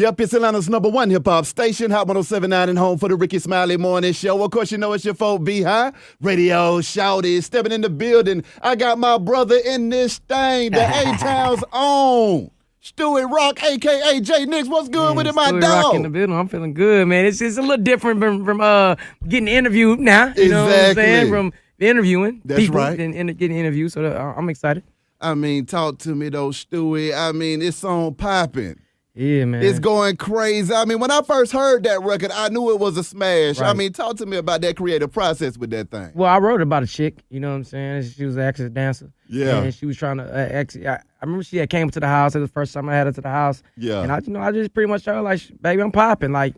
Yep, it's Atlanta's #1 hip-hop station, Hot 107.9 and home for the Ricky Smiley Morning Show. Of course, you know it's your folk, B-High. Radio, shouty, stepping in the building. I got my brother in this thing, the A-Town's own. Stuey Rock, a.k.a. J Nix. What's good with it, my Stuey dog? Rock in the building. I'm feeling good, man. It's a little different from getting interviewed now. You know what I'm saying? From interviewing people and getting interviewed. So I'm excited. I mean, talk to me, though, Stuey. I mean, it's on Poppin. Yeah, man. It's going crazy. I mean, when I first heard that record, I knew it was a smash. Right. I mean, talk to me about that creative process with that thing. Well, I wrote about a chick, you know what I'm saying? She was an actress dancer. Yeah. And she was trying to, I remember she had came to the house. It was the first time I had her to the house. Yeah. And I just pretty much told her, like, baby, I'm popping. Like,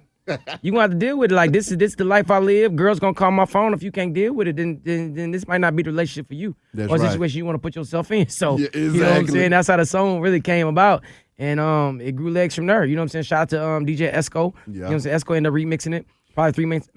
you gonna have to deal with it. Like, this is the life I live. Girls gonna call my phone. If you can't deal with it, then this might not be the relationship for you. That's or a right. situation you want to put yourself in. So, Yeah, you know what I'm exactly. saying? That's how the song really came about. And it grew legs from there. You know what I'm saying? Shout out to DJ Esco. Yeah. You know what I'm saying? Esco ended up remixing it probably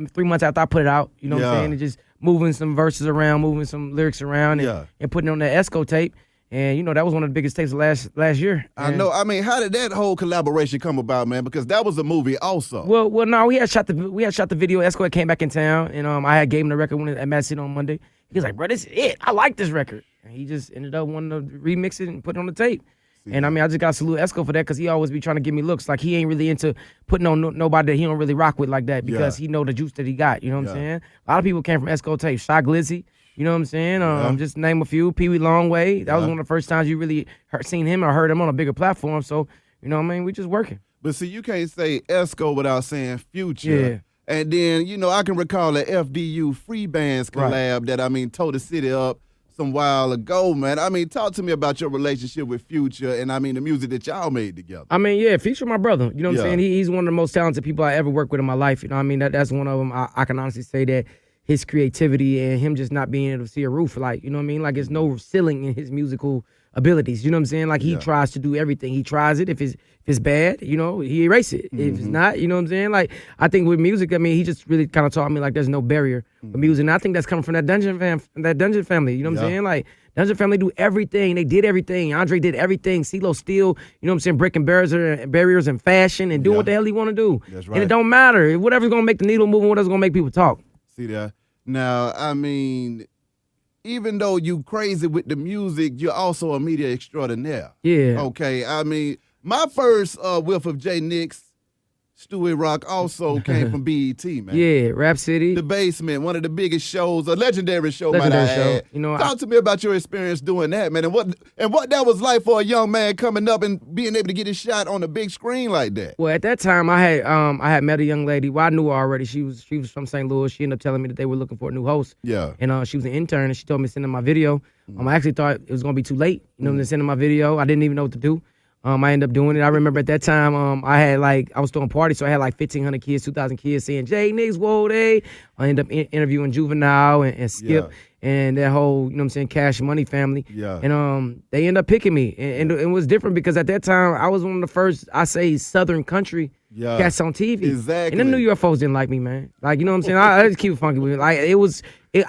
3 months after I put it out. You know what I'm Yeah. saying? And just moving some verses around, moving some lyrics around, and putting it on that Esco tape. And, you know, that was one of the biggest tapes of last year. I know. I mean, how did that whole collaboration come about, man? Because that was a movie also. Well, no, we had shot the video. Esco had came back in town, and I had gave him the record at Mad City on Monday. He was like, bro, this is it. I like this record. And he just ended up wanting to remix it and put it on the tape. And I mean, I just got to salute Esco for that because he always be trying to give me looks. Like, he ain't really into putting on nobody that he don't really rock with like that because he know the juice that he got. You know what I'm saying? A lot of people came from Esco tapes. Shy Glizzy, you know what I'm saying? Just name a few. Pee Wee Longway. That was one of the first times you really seen him or heard him on a bigger platform. So, you know what I mean? We just working. But see, you can't say Esco without saying Future. Yeah. And then, you know, I can recall the FDU Free Bands collab that, I mean, tore the city up some while ago, man. I mean, talk to me about your relationship with Future and, I mean, the music that y'all made together. I mean, yeah, Future my brother. You know what I'm saying? He's one of the most talented people I ever worked with in my life. You know what I mean? That's one of them. I can honestly say that his creativity and him just not being able to see a roof, like, you know what I mean? Like, there's no ceiling in his musical abilities. You know what I'm saying? Like, he tries to do everything. He tries it. If it's bad, you know, he erase it. If it's not, you know what I'm saying? Like, I think with music, I mean, he just really kind of taught me, like, there's no barrier with music. And I think that's coming from that Dungeon family. You know what I'm saying? Like, Dungeon family do everything. They did everything. Andre did everything. CeeLo still, you know what I'm saying, breaking barriers in fashion and doing what the hell he want to do. That's right. And it don't matter. Whatever's going to make the needle move and whatever's going to make people talk. See that? Now, I mean, even though you crazy with the music, you're also a media extraordinaire. Yeah. Okay, I mean, my first whiff of J Nix, Stuey Rock, also came from BET, man. Yeah, Rap City. The Basement, one of the biggest shows, a legendary show, Legendary might I show. add. You know, talk to me about your experience doing that, man, and what that was like for a young man coming up and being able to get his shot on a big screen like that. Well, at that time, I had met a young lady. Well, I knew her already. She was from St. Louis. She ended up telling me that they were looking for a new host. Yeah. And she was an intern, and she told me to send in my video. I actually thought it was gonna be too late. You know, to send in my video. I didn't even know what to do. I ended up doing it. I remember at that time, I was throwing parties, so I had like 1,500 kids, 2,000 kids saying, J Nix, whoa, they. I ended up interviewing Juvenile and Skip and that whole, you know what I'm saying, Cash Money family. Yeah. And they ended up picking me. And it was different because at that time, I was one of the first, I say, Southern country cats on TV. Exactly. And the New York folks didn't like me, man. Like, you know what I'm saying? I just keep it funky with it. Like,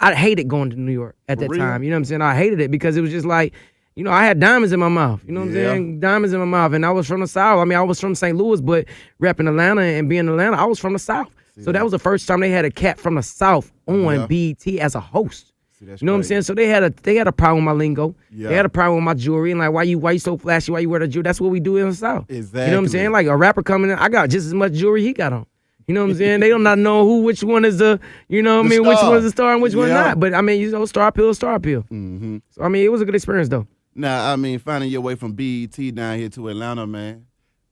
I hated going to New York at that time. You know what I'm saying? I hated it because it was just like, you know, I had diamonds in my mouth. You know what I'm saying? Diamonds in my mouth. And I was from the South. I mean, I was from St. Louis, but repping Atlanta and being in Atlanta, I was from the South. So that was the first time they had a cat from the South on BET as a host. You know what I'm saying? So they had a problem with my lingo. They had a problem with my jewelry and like, why you so flashy? Why you wear the jewelry? That's what we do in the South. Exactly. You know what I'm saying? Like a rapper coming in, I got just as much jewelry he got on. You know what I'm saying? They don't not know which one is the, you know what I mean, which one is the star and which one not. But I mean, you know, star appeal is star appeal. So I mean, it was a good experience though. Now, I mean, finding your way from BET down here to Atlanta, man,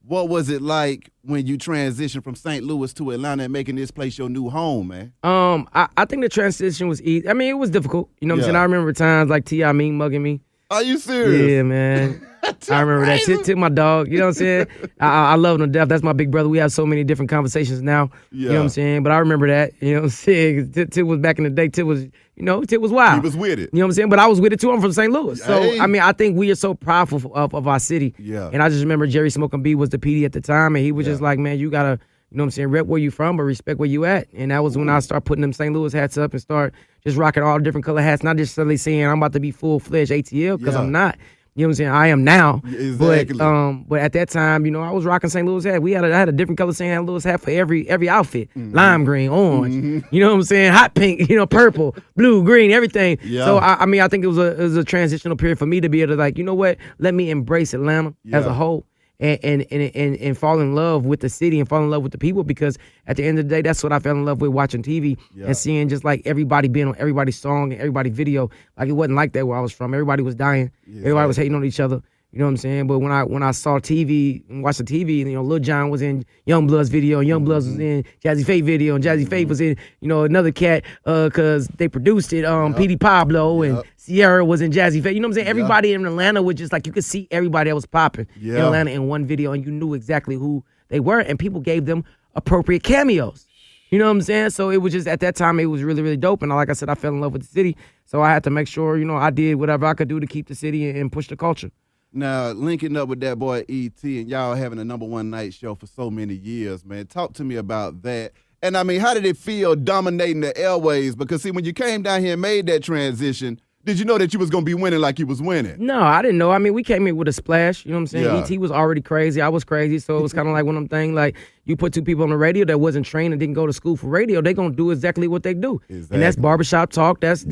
what was it like when you transitioned from St. Louis to Atlanta and making this place your new home, man? I think the transition was easy. I mean, it was difficult. You know what I'm saying? I remember times like T.I. Mean mugging me. Are you serious? Yeah, man. I remember that. Tip my dog. You know what I'm saying? I love him to death. That's my big brother. We have so many different conversations now. You know what I'm saying? But I remember that. You know what I'm saying? Tip was back in the day. Tip was wild. He was with it. You know what I'm saying? But I was with it too. I'm from St. Louis. So, Hey. I mean, I think we are so proudful of our city. Yeah. And I just remember Jerry Smoking B was the PD at the time. And he was just like, man, you got to, you know what I'm saying, rep where you from, but respect where you at. And that was when I started putting them St. Louis hats up and start just rocking all the different color hats. Not necessarily saying I'm about to be full-fledged ATL, because I'm not. You know what I'm saying? I am now. Exactly. But at that time, you know, I was rocking St. Louis hat. I had a different color St. Louis hat for every outfit. Lime green, orange. You know what I'm saying? Hot pink, you know, purple, blue, green, everything. Yeah. So I mean, I think it was a transitional period for me to be able to, like, you know what? Let me embrace Atlanta as a whole. And fall in love with the city and fall in love with the people, because at the end of the day, that's what I fell in love with, watching TV and seeing just like everybody being on everybody's song and everybody's video. Like, it wasn't like that where I was from. Everybody was dying. Everybody was hating on each other. You know what I'm saying? But when I saw TV and watched the TV, you know, Lil Jon was in Youngblood's video, and Youngbloods was in Jazzy Faye video, and Jazzy Faye was in, you know, another cat, cause they produced it, P.D. Pablo and Sierra was in Jazzy Faye. You know what I'm saying? Everybody in Atlanta was just like, you could see everybody that was popping in Atlanta in one video, and you knew exactly who they were, and people gave them appropriate cameos. You know what I'm saying? So it was just, at that time, it was really, really dope. And like I said, I fell in love with the city. So I had to make sure, you know, I did whatever I could do to keep the city and push the culture. Now, linking up with that boy E.T. and y'all having a #1 night show for so many years, man. Talk to me about that. And I mean, how did it feel dominating the airways? Because see, when you came down here and made that transition, did you know that you was going to be winning like you was winning? No, I didn't know. I mean, we came in with a splash. You know what I'm saying? Yeah. E.T. was already crazy. I was crazy. So it was kind of like one of them things, like, you put two people on the radio that wasn't trained and didn't go to school for radio, they going to do exactly what they do. Exactly. And that's barbershop talk. That's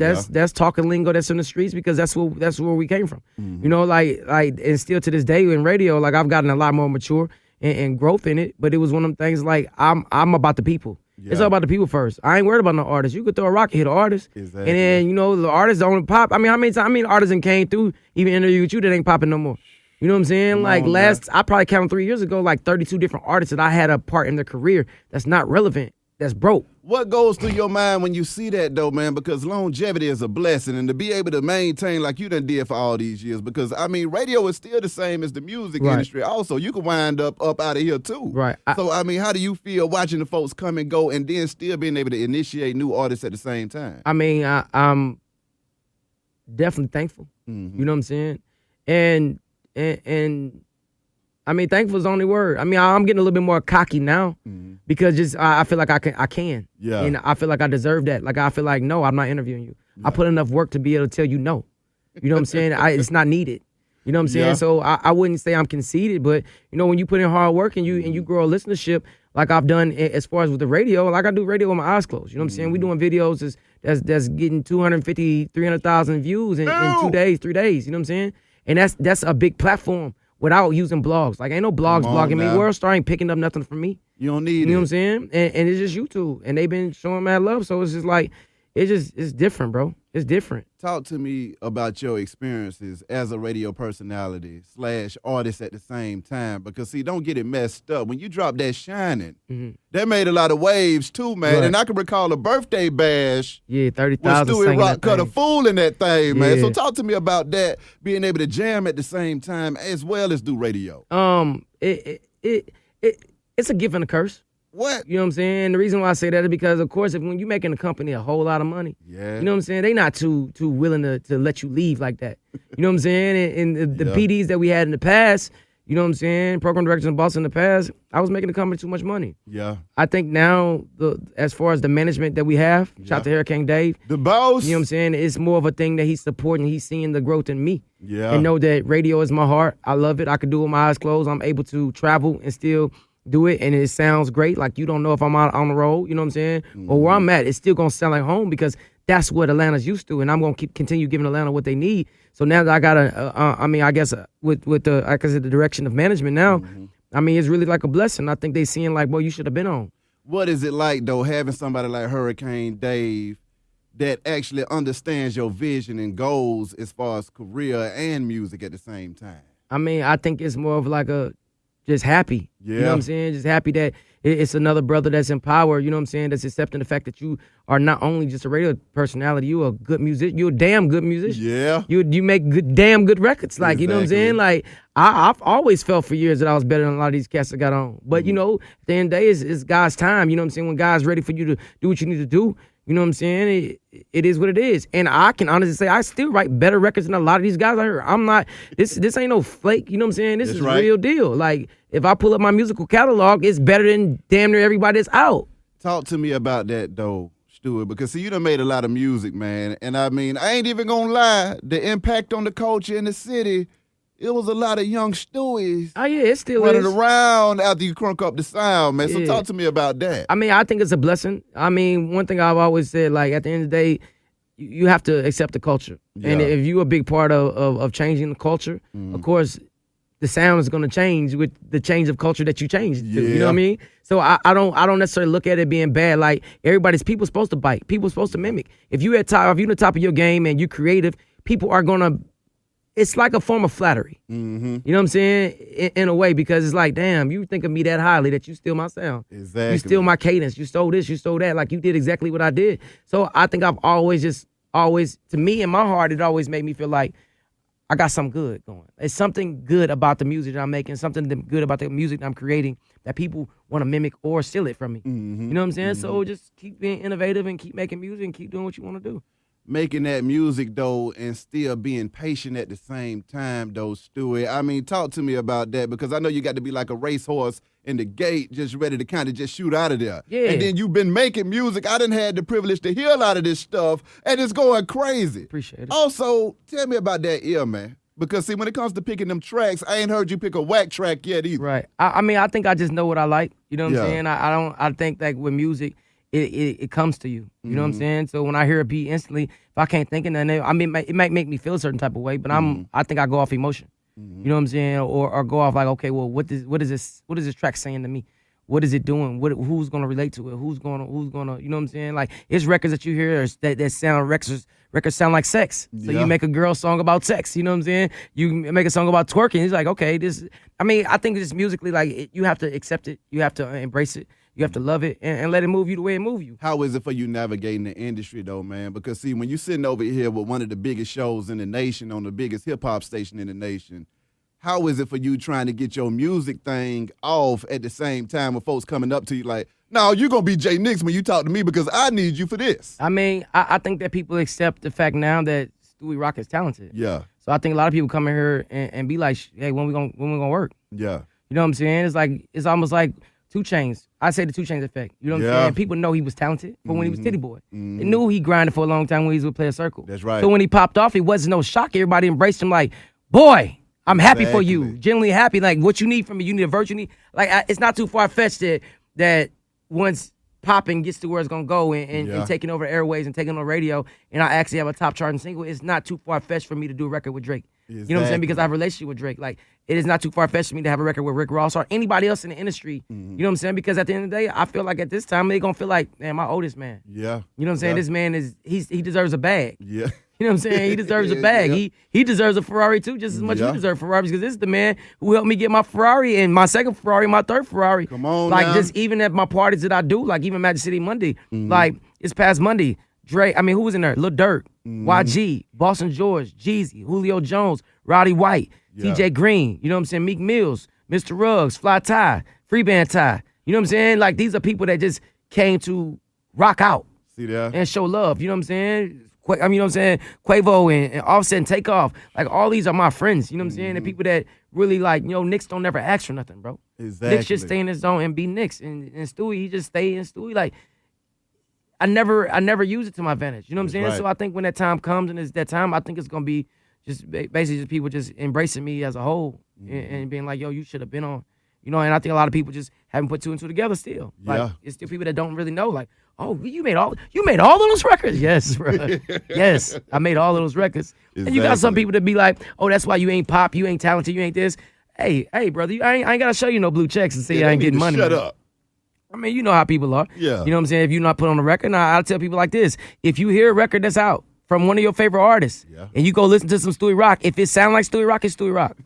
talking lingo that's in the streets, because that's where we came from. You know, like, and still to this day in radio, like, I've gotten a lot more mature and growth in it. But it was one of them things, like, I'm about the people. Yeah. It's all about the people first. I ain't worried about no artists. You could throw a rock and hit an artist. Exactly. And then, you know, the artists don't pop. I mean, how many artists came through, even interview with you, that ain't popping no more? You know what I'm saying? I probably counted 3 years ago, like 32 different artists that I had a part in their career that's not relevant, that's broke. What goes through your mind when you see that, though, man? Because longevity is a blessing, and to be able to maintain like you done did for all these years, because, I mean, radio is still the same as the music industry. Also, you can wind up out of here, too. Right. So, I mean, how do you feel watching the folks come and go and then still being able to initiate new artists at the same time? I mean, I'm definitely thankful. You know what I'm saying? And I mean, thankful is the only word. I mean, I'm getting a little bit more cocky now because I feel like I can. Yeah. And I feel like I deserve that. Like, I feel like, no, I'm not interviewing you. Yeah. I put enough work to be able to tell you no. You know what I'm saying? It's not needed. You know what I'm saying? Yeah. So I wouldn't say I'm conceited, but, you know, when you put in hard work and you grow a listenership, like I've done as far as with the radio, like I do radio with my eyes closed. You know what I'm saying? We doing videos that's getting 250, 300,000 views in 2 days, 3 days. You know what I'm saying? And that's a big platform without using blogs. Like, ain't no blogs blogging me. Worldstar ain't picking up nothing from me. You don't need it. You know what I'm saying? And it's just YouTube. And they've been showing mad love. So it's just like, it's different, bro. It's different. Talk to me about your experiences as a radio personality / artist at the same time. Because, see, don't get it messed up. When you drop that Shining, that made a lot of waves too, man. Right. And I can recall a birthday bash. Yeah, 30,000. When Stuey Rock cut a fool in that thing, man. So talk to me about that, being able to jam at the same time as well as do radio. It's a gift and a curse. What? You know what I'm saying? The reason why I say that is because, of course, when you're making a company a whole lot of money, you know what I'm saying? They not too willing to let you leave like that. You know what I'm saying? And the PDs that we had in the past, you know what I'm saying? Program directors and bosses in the past, I was making the company too much money. Yeah. I think now, as far as the management that we have, shout out to Hurricane Dave. The boss. You know what I'm saying? It's more of a thing that he's supporting. He's seeing the growth in me. Yeah. And know that radio is my heart. I love it. I can do it with my eyes closed. I'm able to travel and still do it, and it sounds great. Like, you don't know if I'm out on the road, you know what I'm saying? Or where I'm at, it's still going to sound like home, because that's what Atlanta's used to, and I'm going to continue giving Atlanta what they need. So now that I got with the, like I said, the direction of management now, I mean, it's really like a blessing. I think they seeing like, boy, you should have been on. What is it like, though, having somebody like Hurricane Dave that actually understands your vision and goals as far as career and music at the same time? I mean, I think it's more of like just happy. Yeah. You know what I'm saying? Just happy that it's another brother that's in power, you know what I'm saying, that's accepting the fact that you are not only just a radio personality, you a good musician. You're a damn good musician. Yeah. You make damn good records. Like, you know what I'm saying? Like, I've always felt for years that I was better than a lot of these cats that got on. But, you know, at the end of the day, it's God's time. You know what I'm saying? When God's ready for you to do what you need to do, you know what I'm saying? It is what it is. And I can honestly say I still write better records than a lot of these guys I heard. I'm not, this ain't no flake, you know what I'm saying? This is real deal. Like, if I pull up my musical catalog, it's better than damn near everybody that's out. Talk to me about that, though, Stuart, because, see, you done made a lot of music, man. And, I mean, I ain't even gonna lie, the impact on the culture in the city it was a lot of young Stewies Oh yeah, it still running is. around after you crunk up the sound, man. So Yeah. talk to me about that. I mean, I think it's a blessing. I mean, one thing I've always said, like at the end of the day, you have to accept the culture. And Yeah. if you're a big part of changing the culture, of course, the sound is going to change with the change of culture that you change to. You know what I mean? So I don't necessarily look at it being bad. Like people supposed to bite. People supposed to mimic. If you're at the top of your game and you're creative, people are going to. It's like a form of flattery. Mm-hmm. You know what I'm saying? In a way, because it's like, damn, you think of me that highly that you steal my sound. Exactly. You steal my cadence. You stole this. You stole that. Like you did exactly what I did. So I think I've always, to me in my heart, it always made me feel like I got something good going. It's something good about the music that I'm making, something good about the music that I'm creating that people want to mimic or steal it from me. Mm-hmm. You know what I'm saying? So just keep being innovative and keep making music and keep doing what you want to do. Making that music, though, and still being patient at the same time, though, Stewie. I mean, talk to me about that, because I know you got to be like a racehorse in the gate, just ready to kind of just shoot out of there. Yeah. And then you've been making music. I done had the privilege to hear a lot of this stuff, and it's going crazy. Appreciate it. Also, tell me about that ear, man. Because, see, when it comes to picking them tracks, I ain't heard you pick a whack track yet either. Right. I mean, I think I just know what I like. You know what Yeah. I'm saying? I think like with music, it comes to you. You know what I'm saying? So when I hear a beat instantly, if I can't think of nothing, I mean, it might make me feel a certain type of way, but I think I go off emotion. You know what I'm saying? Or go off like, okay, well, what is this track saying to me? What is it doing? Who's gonna relate to it? Who's gonna, you know what I'm saying? Like, it's records that you hear that sound records sound like sex. So Yeah. you make a girl song about sex, you know what I'm saying? You make a song about twerking. It's like, okay, I think it's musically like you have to accept it, you have to embrace it, you have to love it and let it move you the way it move you. How is it for you navigating the industry, though, man? Because, see, when you're sitting over here with one of the biggest shows in the nation, on the biggest hip-hop station in the nation, how is it for you trying to get your music thing off at the same time with folks coming up to you like, no, you're going to be Jay Nix when you talk to me because I need you for this? I mean, I think that people accept the fact now that Stuey Rock is talented. Yeah, So I think a lot of people come in here and be like, hey, when we gonna work? yeah. You know what I'm saying? It's almost like 2 Chainz. I say the 2 Chainz effect. You know what I'm Yeah. saying? People know he was talented, but when he was Titty Boy, they knew he grinded for a long time when he was with Player Circle. That's right. So when he popped off, it wasn't no shock. Everybody embraced him like, boy, I'm happy for you. Exactly. Genuinely happy. Like, what you need from me, you need a virtue. It's not too far-fetched that once Poppin gets to where it's gonna go and taking over airways and taking over radio, and I actually have a top charting single, it's not too far-fetched for me to do a record with Drake. You know what I'm saying? Exactly. Because I have a relationship with Drake. Like, it is not too far-fetched for me to have a record with Rick Ross or anybody else in the industry. You know what I'm saying? Because at the end of the day, I feel like at this time, they're gonna feel like, man, my oldest man. Yeah. You know what I'm saying? Yeah. This man he deserves a bag. Yeah. You know what I'm saying? He deserves a bag. Yeah. He deserves a Ferrari too, just as much as Yeah. you deserve Ferraris, because this is the man who helped me get my Ferrari and my second Ferrari, my third Ferrari. Come on like now. just even at my parties that I do, like even Magic City Monday, like it's past Monday. Dre, I mean, who was in there? Lil Durk, YG, Boston George, Jeezy, Julio Jones, Roddy White, Yeah. TJ Green. You know what I'm saying? Meek Mills, Mr. Ruggs, Fly Ty, Free Band Ty. You know what I'm saying? Like these are people that just came to rock out See that? and show love. You know what I'm saying? You know what I'm saying? Quavo and Offset and Takeoff. Like, all these are my friends. You know what I'm saying? And people that really, like, you know, Knicks don't never ask for nothing, bro. Exactly. Knicks just stay in his zone and be Knicks. And Stewie, he just stay in Stewie. Like, I never use it to my advantage. You know what I'm saying? right. So I think when that time comes and it's that time, I think it's going to be just basically just people just embracing me as a whole and being like, yo, you should have been on. You know, and I think a lot of people just haven't put 2 and 2 together still. Like, Yeah. it's still people that don't really know, like, oh, you made all of those records? Yes, bro. Yes, I made all of those records. And you got some Exactly. people that be like, oh, that's why you ain't pop, you ain't talented, you ain't this. Hey, brother, I ain't got to show you no blue checks and say Yeah, I they ain't need getting to money. Shut man. up. I mean, you know how people are. Yeah. You know what I'm saying? If you're not put on a record, I'll tell people like this. If you hear a record that's out from one of your favorite artists Yeah. and you go listen to some Stuey Rock, if it sound like Stuey Rock, it's Stuey Rock.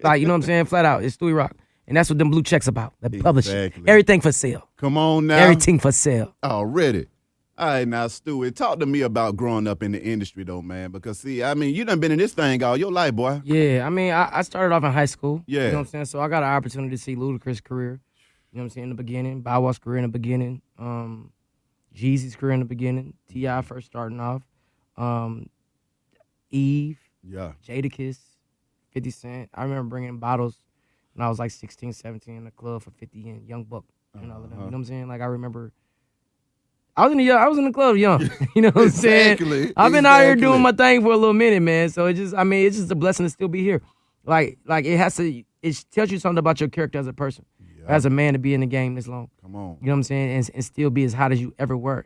Like, you know what I'm saying? Flat out, it's Stuey Rock. And that's what them blue checks about. The publishing. Exactly. Everything for sale. Come on now. Everything for sale. Already. All right, now, Stewie, talk to me about growing up in the industry, though, man. Because, see, I mean, you done been in this thing all your life, boy. Yeah, I mean, I started off in high school. Yeah. You know what I'm saying? So I got an opportunity to see Ludacris' career. You know what I'm saying? In the beginning. Bow Wow's career in the beginning. Jeezy's career in the beginning. T.I. first starting off. Eve. Yeah. Jadakiss. 50 Cent. I remember bringing bottles when I was like 16, 17 in the club for 50 and Young Buck and all of them. You know what I'm saying? Like, I remember I was in the club young. You know what I'm saying? Exactly. I've been out here Exactly. doing my thing for a little minute, man. So it's just a blessing to still be here. Like it has to. It tells you something about your character as a person, as a man, to be in the game this long. Come on. You know what I'm saying? And still be as hot as you ever were.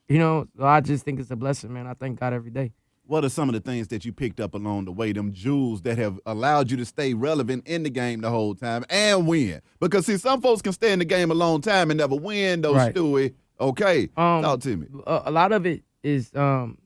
You know, so I just think it's a blessing, man. I thank God every day. What are some of the things that you picked up along the way, them jewels that have allowed you to stay relevant in the game the whole time and win? Because, see, some folks can stay in the game a long time and never win, though, Right. Stewie. Okay, talk to me. A lot of it is you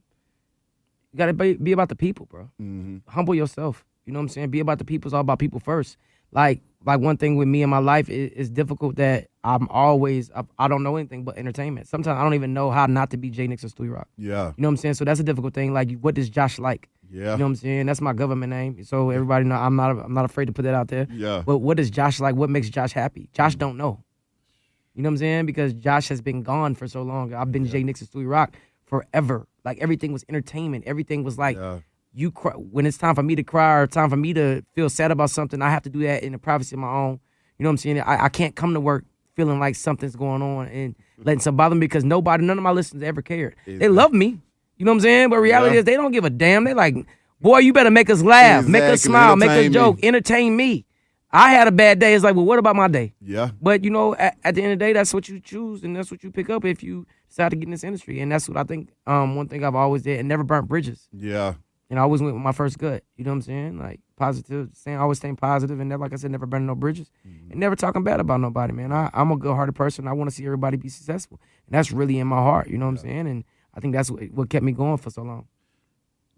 got to be about the people, bro. Mm-hmm. Humble yourself. You know what I'm saying? Be about the people. It's all about people first. Like one thing with me in my life, it's difficult that I don't know anything but entertainment. Sometimes I don't even know how not to be J Nix or Stuey Rock. Yeah. You know what I'm saying? So that's a difficult thing. Like, what does Josh like? Yeah. You know what I'm saying? That's my government name. So everybody know I'm not afraid to put that out there. Yeah. But what does Josh like? What makes Josh happy? Josh don't know. You know what I'm saying? Because Josh has been gone for so long. I've been J Nix and Stuey Rock forever. Like, everything was entertainment. Everything was like, you cry, when it's time for me to cry or time for me to feel sad about something, I have to do that in the privacy of my own. You know what I'm saying? I can't come to work feeling like something's going on and letting something bother me because none of my listeners ever cared. Exactly. They love me. You know what I'm saying? But reality is they don't give a damn. They like, boy, you better make us laugh, make us smile, make us joke, entertain me. I had a bad day. It's like, well, what about my day? Yeah. But, you know, at the end of the day, that's what you choose and that's what you pick up if you decide to get in this industry. And that's what I think one thing I've always did and never burnt bridges. Yeah. And I always went with my first gut. You know what I'm saying? Like, positive, always staying positive and never, like I said, never burning no bridges and never talking bad about nobody, man. I'm a good-hearted person. I want to see everybody be successful. And that's really in my heart, you know what I'm saying? And I think that's what kept me going for so long.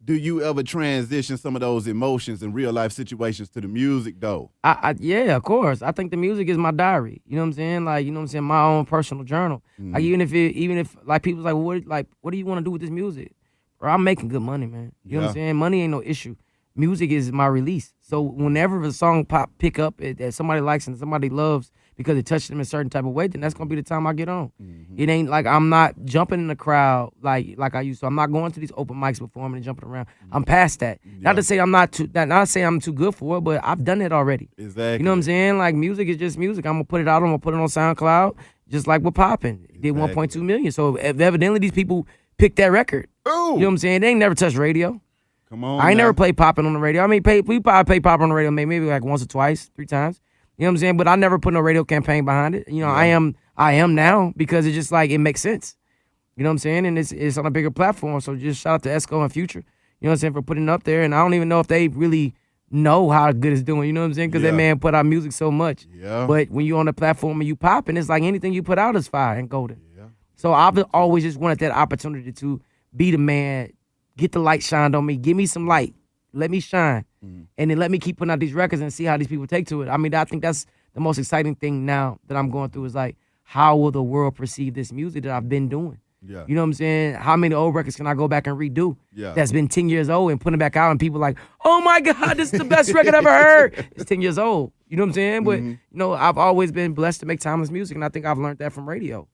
Do you ever transition some of those emotions in real-life situations to the music, though? Yeah, of course. I think the music is my diary. You know what I'm saying? Like, you know what I'm saying? My own personal journal. Like, even if like, people's like, what do you want to do with this music? Bro, I'm making good money, man. You know what I'm saying? Money ain't no issue. Music is my release. So whenever a song pick up that somebody likes and somebody loves because it touched them in a certain type of way, then that's gonna be the time I get on. It ain't like I'm not jumping in the crowd like I used to. I'm not going to these open mics performing and jumping around. I'm past that. Not to say not to say I'm too good for it, but I've done it already. Exactly. You know what I'm saying? Like, music is just music. I'm gonna put it out. I'm gonna put it on SoundCloud, just like with Poppin. It did 1.2 million. So evidently these people picked that record. Ooh. You know what I'm saying? They ain't never touched radio. Come on. I ain't never played Poppin' on the radio. I mean, we probably played Poppin' on the radio maybe like once or twice, 3 times. You know what I'm saying? But I never put no radio campaign behind it. You know, I am now because it's just like it makes sense. You know what I'm saying? And it's on a bigger platform. So just shout out to Esco and Future. You know what I'm saying, for putting it up there. And I don't even know if they really know how good it's doing. You know what I'm saying? Because that man put out music so much. Yeah. But when you're on the platform and you popping, it's like anything you put out is fire and golden. Yeah. So I've always just wanted that opportunity to be the man, get the light shined on me, give me some light, let me shine, and then let me keep putting out these records and see how these people take to it. I mean, I think that's the most exciting thing now that I'm going through is like, how will the world perceive this music that I've been doing? Yeah. You know what I'm saying? How many old records can I go back and redo that's been 10 years old and put it back out and people like, oh my God, this is the best record I've ever heard. It's 10 years old. You know what I'm saying? But, you know, I've always been blessed to make timeless music, and I think I've learned that from radio.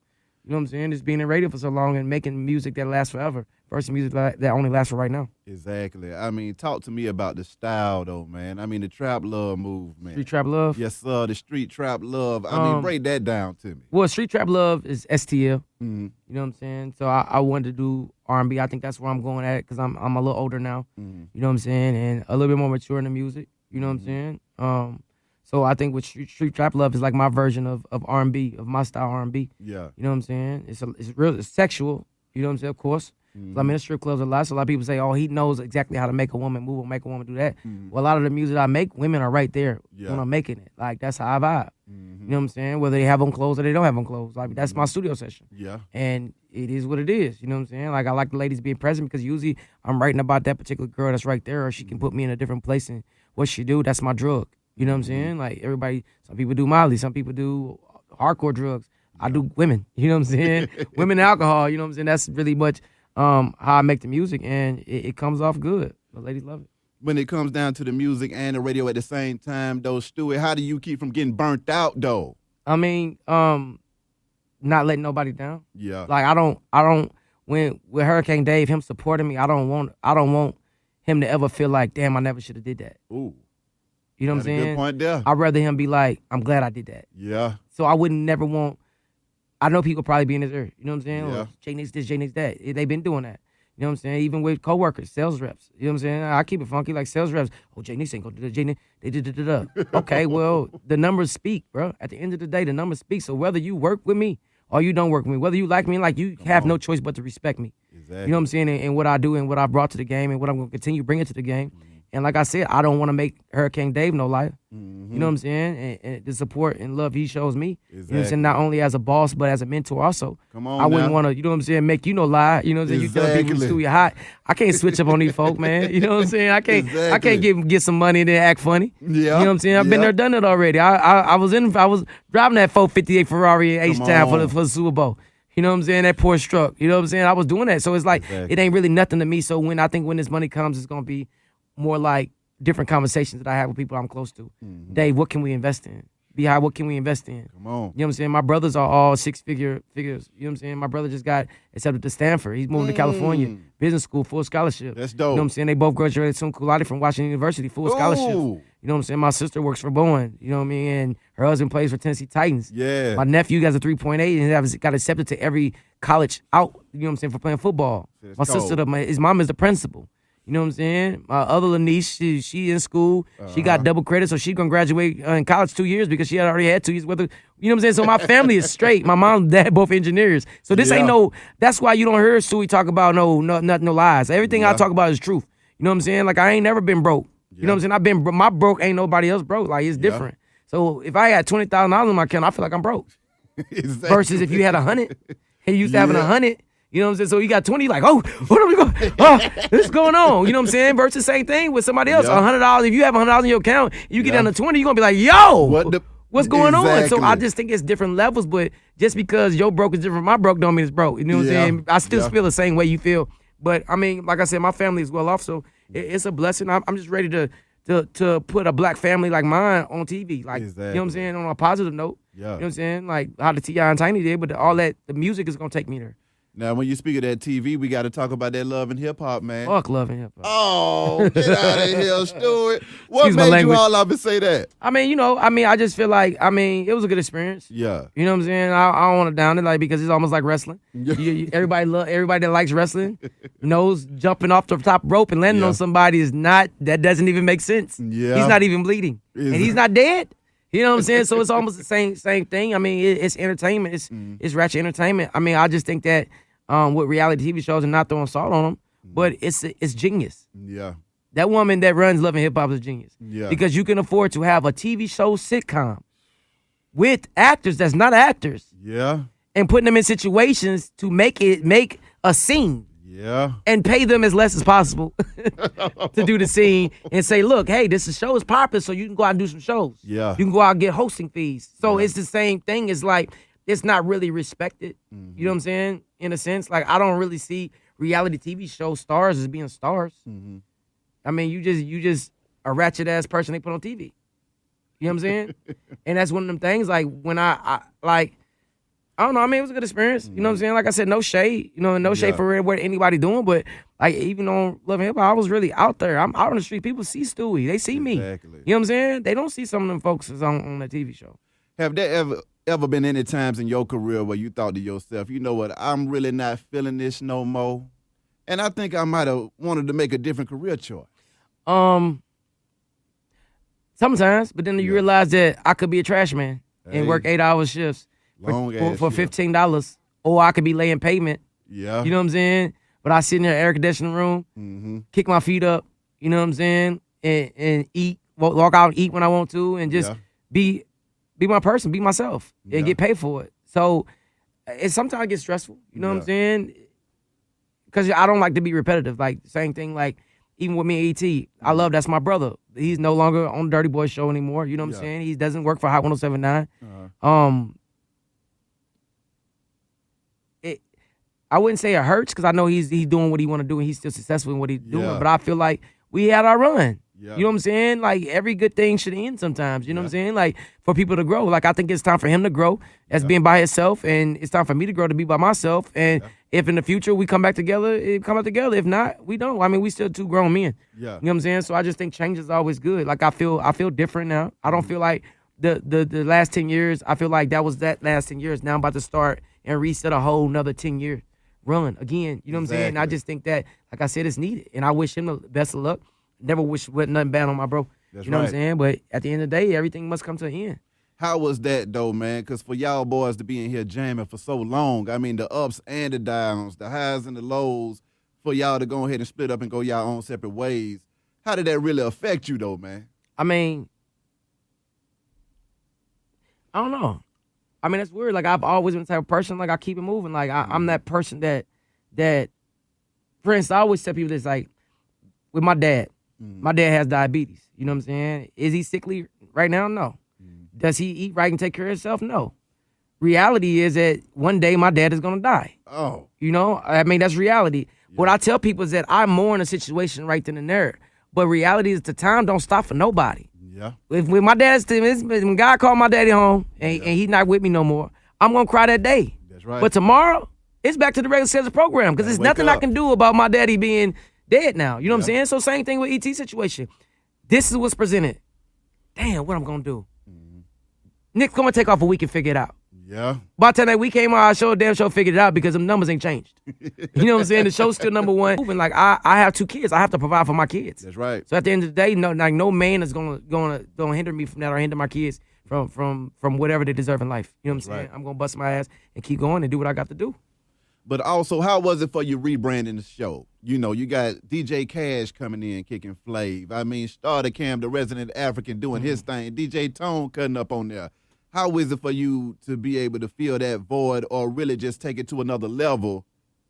You know what I'm saying? Just being in radio for so long and making music that lasts forever versus music that only lasts for right now. Exactly. I mean, talk to me about the style, though, man. I mean, the trap love movement. Street trap love? Yes, sir. The street trap love. I mean, break that down to me. Well, street trap love is STL. You know what I'm saying? So I wanted to do R&B. I think that's where I'm going at because I'm a little older now. You know what I'm saying? And a little bit more mature in the music. You know what I'm saying? So I think with street trap love is like my version of R&B, of my style R&B. Yeah. You know what I'm saying? It's sexual. You know what I'm saying? Of course. So I'm in strip clubs a lot. So a lot of people say, oh, he knows exactly how to make a woman move or make a woman do that. Well, a lot of the music I make, women are right there when I'm making it. Like, that's how I vibe. You know what I'm saying? Whether they have on clothes or they don't have on clothes. Like, that's my studio session. Yeah. And it is what it is. You know what I'm saying? Like, I like the ladies being present because usually I'm writing about that particular girl that's right there, or she can put me in a different place, and what she do, that's my drug. You know what I'm saying? Like, everybody, some people do Molly, some people do hardcore drugs. I do women, you know what I'm saying? Women and alcohol, you know what I'm saying? That's really much how I make the music, and it comes off good. The ladies love it. When it comes down to the music and the radio at the same time, though, Stewie, how do you keep from getting burnt out, though? I mean, not letting nobody down. Yeah. Like, I don't, when with Hurricane Dave, him supporting me, I don't want him to ever feel like, damn, I never should have did that. Ooh. You know what I'm saying? Good point there. I'd rather him be like, I'm glad I did that. Yeah. So I wouldn't never want, I know people probably be in his ear. You know what I'm saying? Yeah. Or J Nix this, J Nix that. They've been doing that. You know You know what I'm saying? Even with coworkers, sales reps. You know what I'm saying? I keep it funky like sales reps. Oh, Jay Nix ain't gonna do that. Jay Nix, they did da. Okay, well, the numbers speak, bro. At the end of the day, the numbers speak. So whether you work with me or you don't work with me, whether you like me, like you have no choice but to respect me. Exactly. You know what I'm saying? And what I do and what I brought to the game and what I'm gonna continue bringing to the game. And like I said, I don't want to make Hurricane Dave no liar. You know what I'm saying? And the support and love he shows me. Exactly. You know what I'm saying? Not only as a boss, but as a mentor also. Come on, I wouldn't want to, you know what I'm saying, make you no lie. You know what I'm saying? You tell people Stuey hot. I can't switch up on these folk, man. You know what I'm saying? I can't get some money and then act funny. Yeah. You know what I'm saying? I've been there, done it already. I was driving that 458 Ferrari in H-Town for the Super Bowl. You know what I'm saying? That Porsche truck. You know what I'm saying? I was doing that. So it's like, it ain't really nothing to me. So when this money comes, it's going to be more like different conversations that I have with people I'm close to. Dave, what can we invest in? B.I., what can we invest in? Come on. You know what I'm saying? My brothers are all figures. You know what I'm saying? My brother just got accepted to Stanford. He's moving to California. Business school, full scholarship. That's dope. You know what I'm saying? They both graduated summa cum laude from Washington University, full scholarship. You know what I'm saying? My sister works for Boeing. You know what I mean? And her husband plays for Tennessee Titans. Yeah. My nephew has a 3.8 and got accepted to every college out, you know what I'm saying, for playing football. That's my cold. sister, his mom is the principal. You know what I'm saying? My other little niece, she in school. She got double credit, so she gonna graduate in college 2 years because she had already had 2 years with her. You know what I'm saying? So my family is straight. My mom and dad both engineers. So this ain't no. That's why you don't hear Stuey talk about no lies. Everything I talk about is truth. You know what I'm saying? Like I ain't never been broke. You know what I'm saying? My broke ain't nobody else broke. Like it's different. So if I had $20,000 in my account, I feel like I'm broke. Exactly. Versus if you had 100 and you used to having 100. You know what I'm saying? So you got 20, like, oh, what are we going? What's going on? You know what I'm saying? Versus same thing with somebody else. $100. If you have $100 in your account, you get down to 20, you're gonna be like, yo, what's going on? So I just think it's different levels, but just because your broke is different from my broke don't mean it's broke. You know what I'm saying? I still feel the same way you feel. But I mean, like I said, my family is well off, so it's a blessing. I'm just ready to put a black family like mine on TV. Like, you know what I'm saying? On a positive note. You know what I'm saying? Like how the T.I. and Tiny did, but all that, the music is gonna take me there. Now, when you speak of that TV, we got to talk about that Love and Hip Hop, man. Fuck Love and Hip Hop. Oh, get out of here, Stuey. What made you all up and say that? I mean, I just feel like, it was a good experience. Yeah. You know what I'm saying? I don't want to down it, like, because it's almost like wrestling. Everybody that likes wrestling knows jumping off the top rope and landing on somebody that doesn't even make sense. Yeah. He's not even bleeding. And he's not dead. You know what I'm saying? So it's almost the same thing. I mean, it's entertainment. It's ratchet entertainment. I mean, I just think that with reality TV shows and not throwing salt on them, but it's genius. Yeah. That woman that runs Love and Hip Hop is genius. Yeah. Because you can afford to have a TV show sitcom with actors that's not actors. Yeah. And putting them in situations to make a scene. Yeah. And pay them as less as possible to do the scene and say, look, hey, this show is popular, so you can go out and do some shows. Yeah. You can go out and get hosting fees. So it's the same thing. It's like, it's not really respected. You know what I'm saying? In a sense, like I don't really see reality TV show stars as being stars. I mean, you just a ratchet ass person they put on TV. You know what I'm saying? And that's one of them things. Like when I don't know. I mean, it was a good experience. You know what I'm saying? Like I said, no shade. You know, no shade for what anybody doing. But like even on Love and Hip Hop, I was really out there. I'm out on the street. People see Stuey. They see me. You know what I'm saying? They don't see some of them folks on that TV show. Have there ever been any times in your career where you thought to yourself, you know what, I'm really not feeling this no more, and I think I might have wanted to make a different career choice? Sometimes, but then you realize that I could be a trash man and work 8-hour shifts for $15, or I could be laying pavement. Yeah, you know what I'm saying? But I sit in there, air conditioning room, kick my feet up. You know what I'm saying? And eat, walk out and eat when I want to, and just be my person, be myself, and get paid for it. So it sometimes gets stressful. You know what I'm saying? Because I don't like to be repetitive. Like same thing. Like even with me and ET, I love that's my brother. He's no longer on the Durtty Boyz show anymore. You know what I'm saying? He doesn't work for Hot 107.9. I wouldn't say it hurts because I know he's doing what he want to do and he's still successful in what he's doing. But I feel like we had our run. You know what I'm saying? Like every good thing should end sometimes. You know what I'm saying? Like for people to grow. Like I think it's time for him to grow as being by himself, and it's time for me to grow to be by myself. And if in the future we come back together, come back together. If not, we don't. I mean, we still two grown men. You know what I'm saying? So I just think change is always good. Like I feel different now. I don't feel like the last 10 years. I feel like that was that last 10 years. Now I'm about to start and reset a whole another 10 years. run again. You know what I'm saying? And I just think that, like I said, it's needed. And I wish him the best of luck. Never wish nothing bad on my bro. That's you know right. what I'm saying? But at the end of the day, everything must come to an end. How was that, though, man? Because for y'all boys to be in here jamming for so long, I mean, the ups and the downs, the highs and the lows, for y'all to go ahead and split up and go y'all own separate ways, how did that really affect you, though, man? I mean, I don't know. I mean, that's weird. Like, I've always been the type of person, like, I keep it moving. Like, I'm that person that, for instance, I always tell people this, like, with my dad. My dad has diabetes. You know what I'm saying? Is he sickly right now? No. Does he eat right and take care of himself? No. Reality is that one day my dad is going to die. Oh. You know? I mean, that's reality. Yeah. What I tell people is that I'm more in a situation right then and there. But reality is the time don't stop for nobody. Yeah. If when my dad's when God called my daddy home and he's not with me no more, I'm gonna cry that day. That's right. But tomorrow, it's back to the regular schedule program because there's nothing I can do about my daddy being dead now. You know what I'm saying? So same thing with ET situation. This is what's presented. Damn, what I'm gonna do? Nick's gonna take off a week and figure it out. Yeah. By the time that we came out, our damn show figured it out because them numbers ain't changed. You know what I'm saying? The show's still number one. And like I have 2 kids. I have to provide for my kids. That's right. So at the end of the day, no man is gonna hinder me from that or hinder my kids from whatever they deserve in life. You know what I'm saying? Right. I'm gonna bust my ass and keep going and do what I got to do. But also, how was it for you rebranding the show? You know, you got DJ Cash coming in, kicking Flav. I mean, Starter Cam, the resident African, doing his thing. DJ Tone cutting up on there. How is it for you to be able to fill that void or really just take it to another level,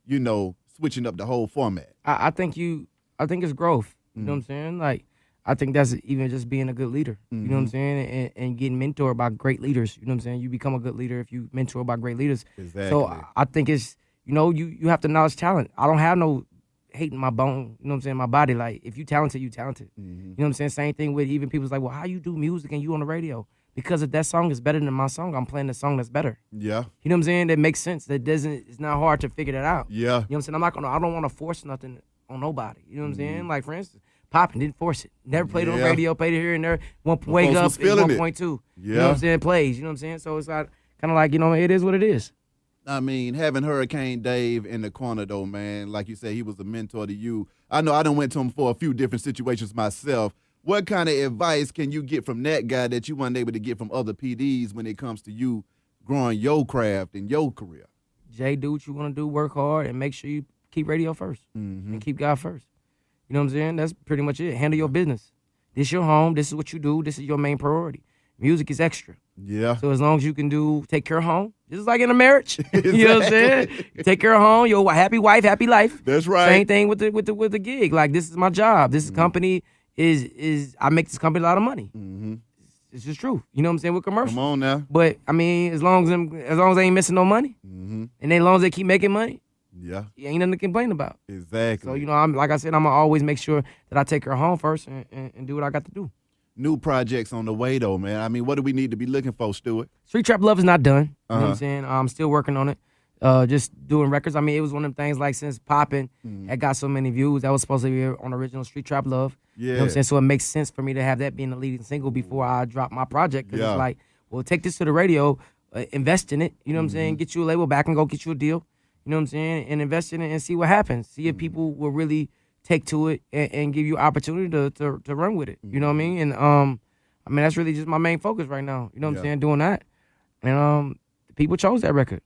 you know, switching up the whole format? I think it's growth. You know what I'm saying? Like, I think that's even just being a good leader. You know what I'm saying? And getting mentored by great leaders. You know what I'm saying? You become a good leader if you mentor by great leaders. Exactly. So I think it's, you know, you have to acknowledge talent. I don't have no hate in my bone, you know what I'm saying, my body. Like, if you talented, you talented. You know what I'm saying? Same thing with even people's like, well, how you do music and you on the radio? Because if that song is better than my song, I'm playing the song that's better. Yeah. You know what I'm saying? That makes sense. It's not hard to figure that out. Yeah. You know what I'm saying? I don't want to force nothing on nobody. You know what I'm saying? Like, for instance, Poppin didn't force it. Never played it on radio, played it here and there. Wake up, it's 1.2. You know what I'm saying? Plays. You know what I'm saying? So it's like, kind of like, you know, it is what it is. I mean, having Hurricane Dave in the corner, though, man, like you said, he was a mentor to you. I know I done went to him for a few different situations myself. What kind of advice can you get from that guy that you weren't able to get from other PDs when it comes to you growing your craft and your career? Jay, do what you want to do, work hard, and make sure you keep radio first and keep God first. You know what I'm saying? That's pretty much it. Handle your business. This is your home. This is what you do. This is your main priority. Music is extra. Yeah. So as long as you can take care of home, just like in a marriage, you know what I'm saying? Take care of home, your happy wife, happy life. That's right. Same thing with the gig. Like, this is my job. This company is I make this company a lot of money. It's just true. You know what I'm saying? With commercials. Come on now. But I mean, as long as they ain't missing no money, and as long as they keep making money, yeah, ain't nothing to complain about. Exactly. So, you know, like I said, I'm gonna always make sure that I take her home first and do what I got to do. New projects on the way, though, man. I mean, what do we need to be looking for, Stuart? Street Trap Love is not done. You know what I'm saying? I'm still working on it. Just doing records. I mean, it was one of them things like since Poppin had got so many views, that was supposed to be on original Street Trap Love. Yeah. You know what I'm saying? So it makes sense for me to have that being the leading single before I drop my project. Because it's like, well, take this to the radio, invest in it. You know what I'm saying? Get you a label back and go get you a deal. You know what I'm saying? And invest in it and see what happens. See if people will really take to it and give you opportunity to run with it. You know what I mean? And I mean, that's really just my main focus right now. You know what I'm saying? Doing that. And people chose that record.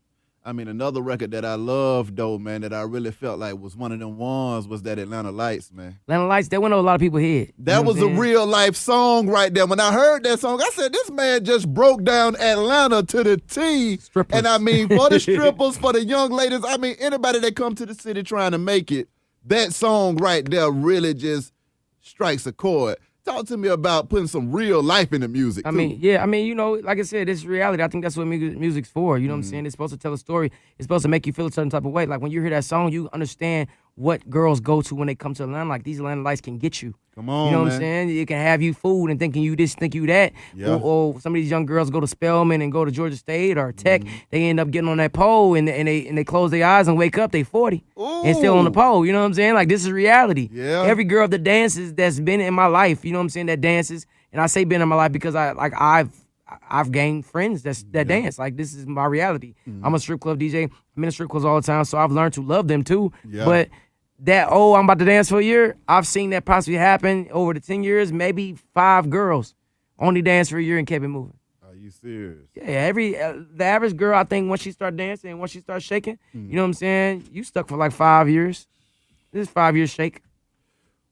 I mean, another record that I loved, though, man, that I really felt like was one of them ones was that Atlanta Lights, man. Atlanta Lights, that went over a lot of people's head. That was a real-life song right there. When I heard that song, I said, this man just broke down Atlanta to the T. Strippers. And I mean, for the strippers, for the young ladies, I mean, anybody that come to the city trying to make it, that song right there really just strikes a chord. Talk to me about putting some real life in the music, too. I mean, yeah, I mean, you know, like I said, it's reality. I think that's what music's for. You know what I'm saying? It's supposed to tell a story. It's supposed to make you feel a certain type of way. Like, when you hear that song, you understand what girls go to when they come to Atlanta. Like, these Atlanta Lights can get you. Come on, you know what man. I'm saying? It can have you fooled and thinking you this, think you that. Yeah. Or some of these young girls go to Spelman and go to Georgia State or Tech. They end up getting on that pole and they close their eyes and wake up. They 40 and still on the pole. You know what I'm saying? Like, this is reality. Yeah. Every girl that dances that's been in my life, you know what I'm saying, that dances. And I say been in my life because I've I've gained friends that dance. Like, this is my reality. I'm a strip club DJ. I'm in strip clubs all the time, so I've learned to love them too. Yeah. But that, I'm about to dance for a year, I've seen that possibly happen over the 10 years. Maybe 5 girls only danced for a year and kept it moving. Are you serious? Yeah, the average girl, I think, once she start dancing and once she start shaking, you know what I'm saying? You stuck for like 5 years. This is 5 years shake.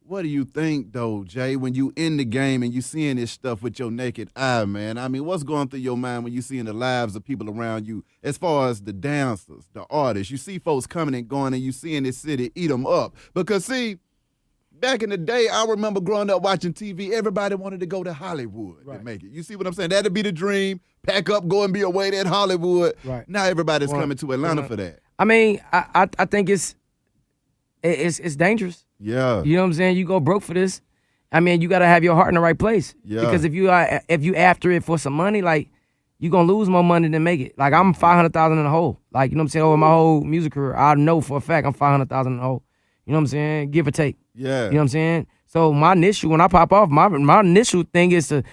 What do you think, though, Jay, when you in the game and you seeing this stuff with your naked eye, man? I mean, what's going through your mind when you seeing the lives of people around you as far as the dancers, the artists? You see folks coming and going and you seeing this city eat them up. Because, see, back in the day, I remember growing up watching TV, everybody wanted to go to Hollywood to make it. You see what I'm saying? That'd be the dream. Pack up, go and be away at Hollywood. Right. Now everybody's coming to Atlanta for that. I mean, I think it's dangerous. Yeah. You know what I'm saying? You go broke for this. I mean, you got to have your heart in the right place. Yeah. Because if you after it for some money, like, you going to lose more money than make it. Like, I'm $500,000 in the hole. Like, you know what I'm saying? Over my whole music career, I know for a fact I'm $500,000 in the hole. You know what I'm saying? Give or take. Yeah. You know what I'm saying? So my initial, when I pop off, my initial thing is to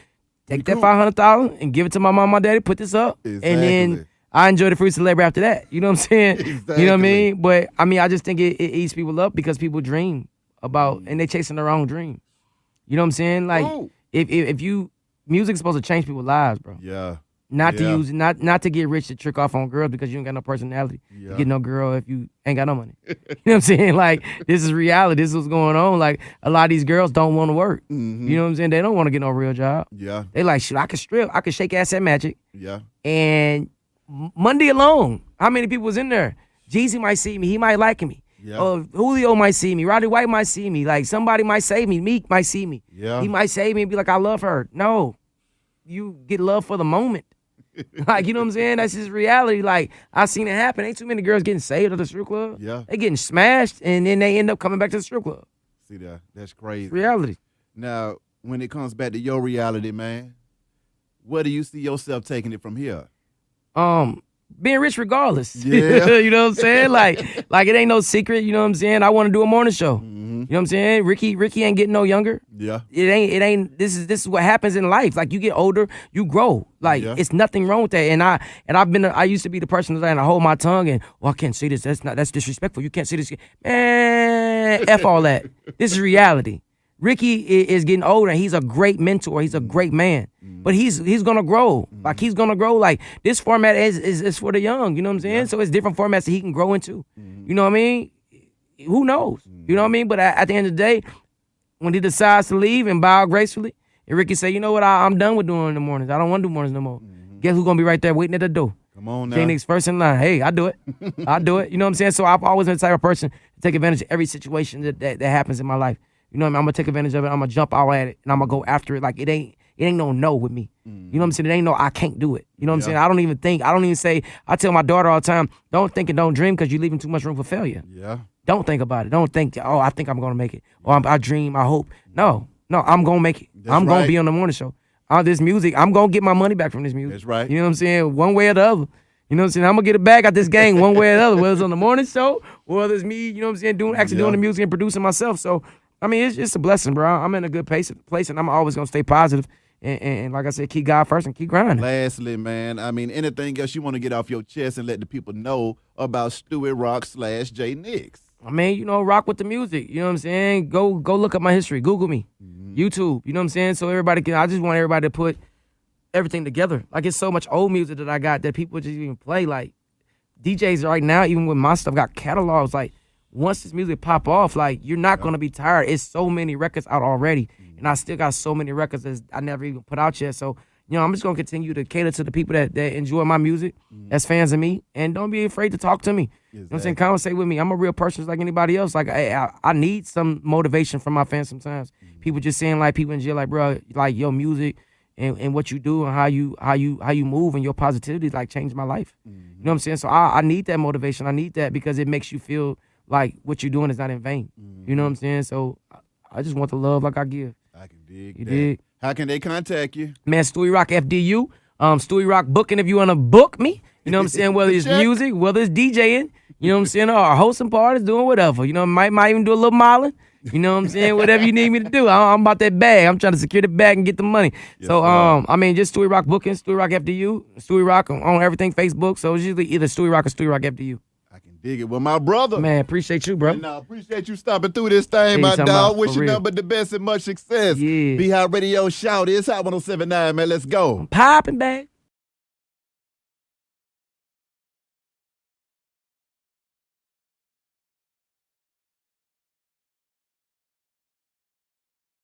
take that $500,000 and give it to my mom and my daddy, put this up, and then I enjoy the fruits of labor after that. You know what I'm saying? Exactly. You know what I mean? But, I mean, I just think it eats people up because people dream about, and they chasing their own dream. You know what I'm saying? Like, if you, music's supposed to change people's lives, bro. Yeah. Not to use, not to get rich to trick off on girls because you ain't got no personality. You get no girl if you ain't got no money. You know what I'm saying? Like, this is reality. This is what's going on. Like, a lot of these girls don't want to work. You know what I'm saying? They don't want to get no real job. Yeah. They like, shit, I can strip. I can shake ass at Magic. Yeah. And Monday alone, how many people was in there? Jeezy might see me. He might like me. Yeah. Julio might see me. Roddy White might see me. Like, somebody might save me. Meek might see me. Yeah. He might save me and be like, I love her. No. You get love for the moment. Like, you know what I'm saying? That's just reality. Like, I seen it happen. Ain't too many girls getting saved at the strip club. Yeah. They getting smashed, and then they end up coming back to the strip club. See that? That's crazy. It's reality. Now, when it comes back to your reality, man, where do you see yourself taking it from here? Being rich regardless. Yeah. You know what I'm saying? Like it ain't no secret. You know what I'm saying? I want to do a morning show. You know what I'm saying? Ricky ain't getting no younger. Yeah. It ain't. This is what happens in life. Like, you get older, you grow. Like, it's nothing wrong with that. And I used to be the person that I hold my tongue and, I can't say this. That's disrespectful. You can't say this. Man, F all that. This is reality. Ricky is getting older, and he's a great mentor. He's a great man. But he's gonna grow. Like, he's gonna grow. Like, this format is for the young. You know what I'm saying? Yeah. So it's different formats that he can grow into. You know what I mean? Who knows? You know what I mean? But at the end of the day, when he decides to leave and bow gracefully, and Ricky say, you know what, I'm done with doing the mornings. I don't want to do mornings no more. Guess who's gonna be right there waiting at the door? Come on now. Phoenix first in line. Hey, I do it. I do it. You know what I'm saying? So I've always been the type of person to take advantage of every situation that happens in my life. You know what I mean? I'm gonna take advantage of it. I'm gonna jump all at it, and I'm gonna go after it. Like, it ain't no with me. You know what I'm saying? It ain't no I can't do it. You know what I'm saying? I don't even say. I tell my daughter all the time, don't think and don't dream, because you're leaving too much room for failure. Yeah. Don't think about it. Don't think, I think I'm gonna make it, or I dream, I hope. No, I'm gonna make it. I'm gonna be on the morning show. This music, I'm gonna get my money back from this music. That's right. You know what I'm saying? One way or the other. You know what I'm saying? I'm gonna get it back at this game one way or the other. Whether it's on the morning show, or whether it's me, you know what I'm saying, doing the music and producing myself. So, I mean, it's a blessing, bro. I'm in a good place, and I'm always gonna stay positive. And like I said, keep God first and keep grinding. Lastly, man, I mean, anything else you want to get off your chest and let the people know about Stuey Rock / J Nix? I mean, rock with the music. You know what I'm saying? Go look up my history. Google me. YouTube. You know what I'm saying? So everybody I just want everybody to put everything together. Like, it's so much old music that I got that people just even play. Like, DJs right now, even with my stuff, got catalogs. Like, once this music pop off, like, you're not going to be tired. It's so many records out already. And I still got so many records that I never even put out yet. So, I'm just going to continue to cater to the people that enjoy my music, as fans of me. And don't be afraid to talk to me. You know what I'm saying? Conversate with me. I'm a real person just like anybody else. Like, I need some motivation from my fans sometimes. People just saying, like, people in jail, like, bro, like, your music and what you do and how you move and your positivity, like, changed my life. You know what I'm saying? So I need that motivation. I need that because it makes you feel like what you're doing is not in vain. You know what I'm saying? So I just want the love like I give. I can dig You that. dig? How can they contact you? Man, Stuey Rock FDU. Stuey Rock booking if you want to book me. You know what I'm saying? Whether it's music, whether it's DJing, you know what I'm saying? Or hosting parties, doing whatever. You know, might even do a little modeling. You know what I'm saying? Whatever you need me to do. I'm about that bag. I'm trying to secure the bag and get the money. Yes, so, sir. I mean, just Stuey Rock booking, Stuey Rock FDU, Stuey Rock on everything, Facebook. So it's usually either Stuey Rock or Stuey Rock FDU. I can dig it with my brother. Man, appreciate you, bro. And I appreciate you stopping through this thing, my Anytime, dog. for Wish you real. nothing but the best and much success. Yeah. Be Hot Radio Shout. It's Hot 107.9, man. Let's go. Poppin', babe.